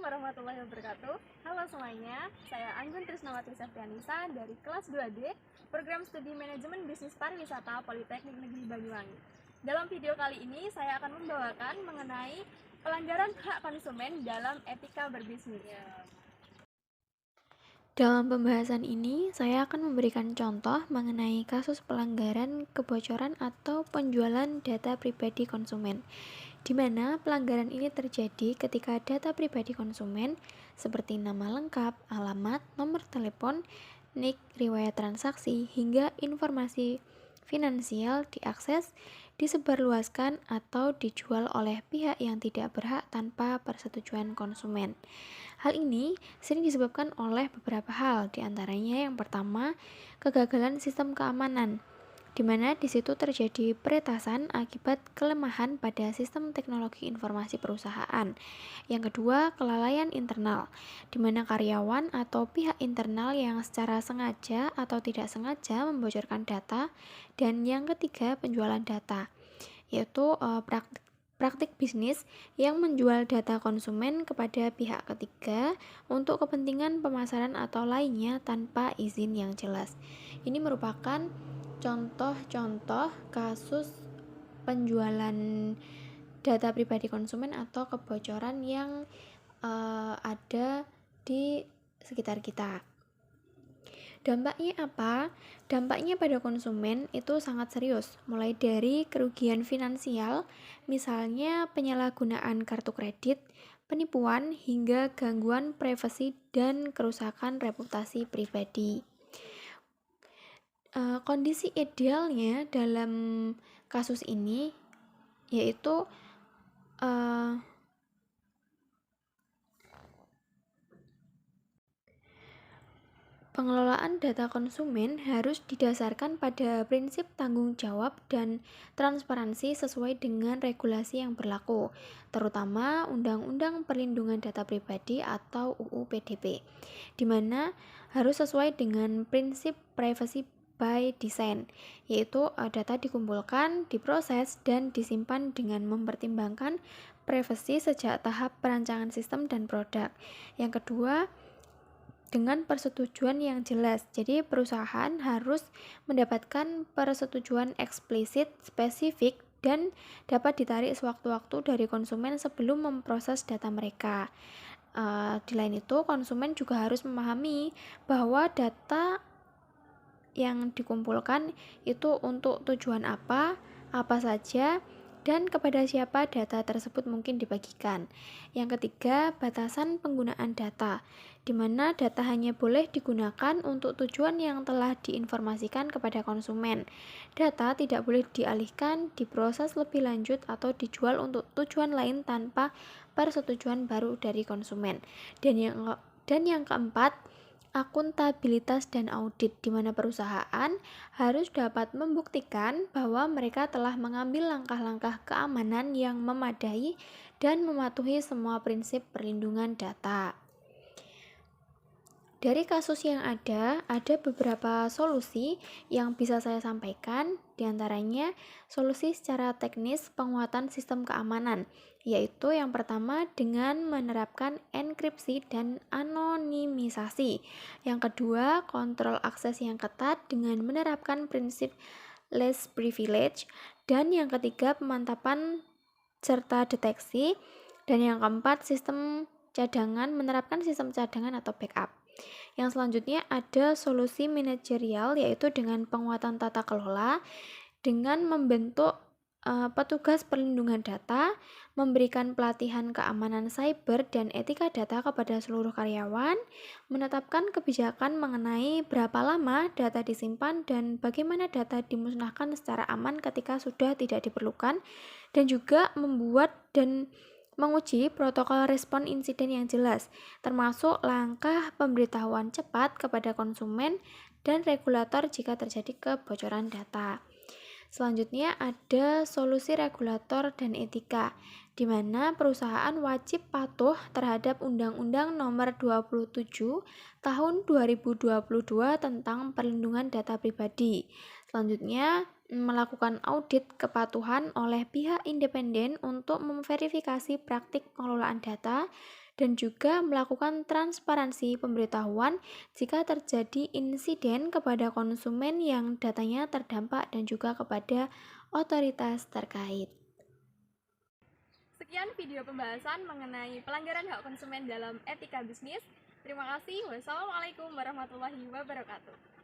Assalamualaikum warahmatullahi wabarakatuh. Halo semuanya, saya Anggun Trisnawati Septianisa dari kelas 2D, Program Studi Manajemen Bisnis Pariwisata Politeknik Negeri Banyuwangi. Dalam video kali ini, saya akan membawakan mengenai pelanggaran hak konsumen dalam etika berbisnis. Dalam pembahasan ini, saya akan memberikan contoh mengenai kasus pelanggaran kebocoran atau penjualan data pribadi konsumen, di mana pelanggaran ini terjadi ketika data pribadi konsumen seperti nama lengkap, alamat, nomor telepon, NIK, riwayat transaksi, hingga informasi finansial diakses, disebarluaskan, atau dijual oleh pihak yang tidak berhak tanpa persetujuan konsumen. Hal ini sering disebabkan oleh beberapa hal, diantaranya yang pertama, kegagalan sistem keamanan, di mana di situ terjadi peretasan akibat kelemahan pada sistem teknologi informasi perusahaan. Yang kedua, kelalaian internal, di mana karyawan atau pihak internal yang secara sengaja atau tidak sengaja membocorkan data. Dan yang ketiga, penjualan data, yaitu praktik bisnis yang menjual data konsumen kepada pihak ketiga untuk kepentingan pemasaran atau lainnya tanpa izin yang jelas. Ini merupakan contoh-contoh kasus penjualan data pribadi konsumen atau kebocoran yang ada di sekitar kita. Dampaknya apa? Dampaknya pada konsumen itu sangat serius, mulai dari kerugian finansial, misalnya penyalahgunaan kartu kredit, penipuan, hingga gangguan privasi dan kerusakan reputasi pribadi. Kondisi idealnya dalam kasus ini yaitu pengelolaan data konsumen harus didasarkan pada prinsip tanggung jawab dan transparansi sesuai dengan regulasi yang berlaku, terutama Undang-Undang Perlindungan Data Pribadi atau UU PDP, di mana harus sesuai dengan prinsip privacy by design, yaitu data dikumpulkan, diproses, dan disimpan dengan mempertimbangkan privasi sejak tahap perancangan sistem dan produk. Yang kedua, dengan persetujuan yang jelas. Jadi perusahaan harus mendapatkan persetujuan eksplisit, spesifik, dan dapat ditarik sewaktu-waktu dari konsumen sebelum memproses data mereka. Di lain itu, konsumen juga harus memahami bahwa data yang dikumpulkan itu untuk tujuan apa saja, dan kepada siapa data tersebut mungkin dibagikan. Yang ketiga, batasan penggunaan data, di mana data hanya boleh digunakan untuk tujuan yang telah diinformasikan kepada konsumen. Data tidak boleh dialihkan, diproses lebih lanjut, atau dijual untuk tujuan lain tanpa persetujuan baru dari konsumen. Dan yang keempat, akuntabilitas dan audit, di mana perusahaan harus dapat membuktikan bahwa mereka telah mengambil langkah-langkah keamanan yang memadai dan mematuhi semua prinsip perlindungan data. Dari kasus yang ada beberapa solusi yang bisa saya sampaikan, diantaranya solusi secara teknis penguatan sistem keamanan, yaitu yang pertama dengan menerapkan enkripsi dan anonimisasi. Yang kedua, kontrol akses yang ketat dengan menerapkan prinsip least privilege. Dan yang ketiga, pemantapan serta deteksi. Dan yang keempat, sistem cadangan, menerapkan sistem cadangan atau backup. Yang selanjutnya ada solusi manajerial, yaitu dengan penguatan tata kelola dengan membentuk petugas perlindungan data, memberikan pelatihan keamanan cyber dan etika data kepada seluruh karyawan, menetapkan kebijakan mengenai berapa lama data disimpan dan bagaimana data dimusnahkan secara aman ketika sudah tidak diperlukan, dan juga membuat dan menguji protokol respon insiden yang jelas, termasuk langkah pemberitahuan cepat kepada konsumen dan regulator jika terjadi kebocoran data. Selanjutnya ada solusi regulator dan etika, di mana perusahaan wajib patuh terhadap Undang-Undang Nomor 27 Tahun 2022 tentang Perlindungan Data Pribadi. Selanjutnya, melakukan audit kepatuhan oleh pihak independen untuk memverifikasi praktik pengelolaan data dan juga melakukan transparansi pemberitahuan jika terjadi insiden kepada konsumen yang datanya terdampak dan juga kepada otoritas terkait. Sekian video pembahasan mengenai pelanggaran hak konsumen dalam etika bisnis. Terima kasih. Wassalamualaikum warahmatullahi wabarakatuh.